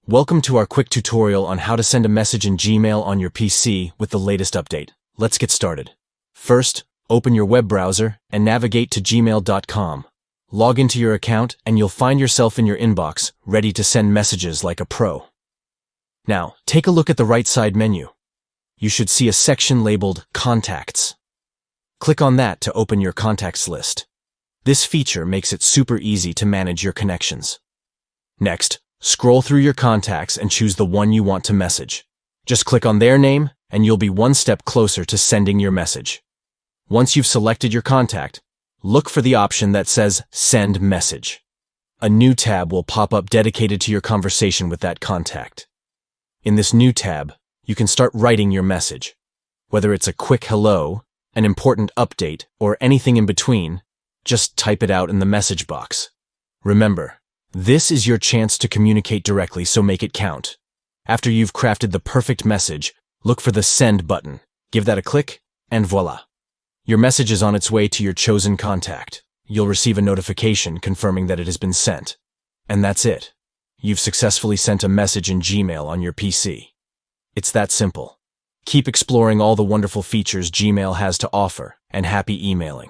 Welcome to our quick tutorial on how to send a message in Gmail on your PC with the latest update. Let's get started. First, open your web browser and navigate to gmail.com. Log into your account and you'll find yourself in your inbox, ready to send messages like a pro. Now, take a look at the right side menu. You should see a section labeled Contacts. Click on that to open your contacts list. This feature makes it super easy to manage your connections. Next, scroll through your contacts and choose the one you want to message. Just click on their name and you'll be one step closer to sending your message. Once you've selected your contact, look for the option that says Send Message. A new tab will pop up dedicated to your conversation with that contact. In this new tab, you can start writing your message. Whether it's a quick hello, an important update, or anything in between, just type it out in the message box. Remember, this is your chance to communicate directly, so make it count. After you've crafted the perfect message, look for the Send button. Give that a click, and voila. Your message is on its way to your chosen contact. You'll receive a notification confirming that it has been sent. And that's it. You've successfully sent a message in Gmail on your PC. It's that simple. Keep exploring all the wonderful features Gmail has to offer, and happy emailing.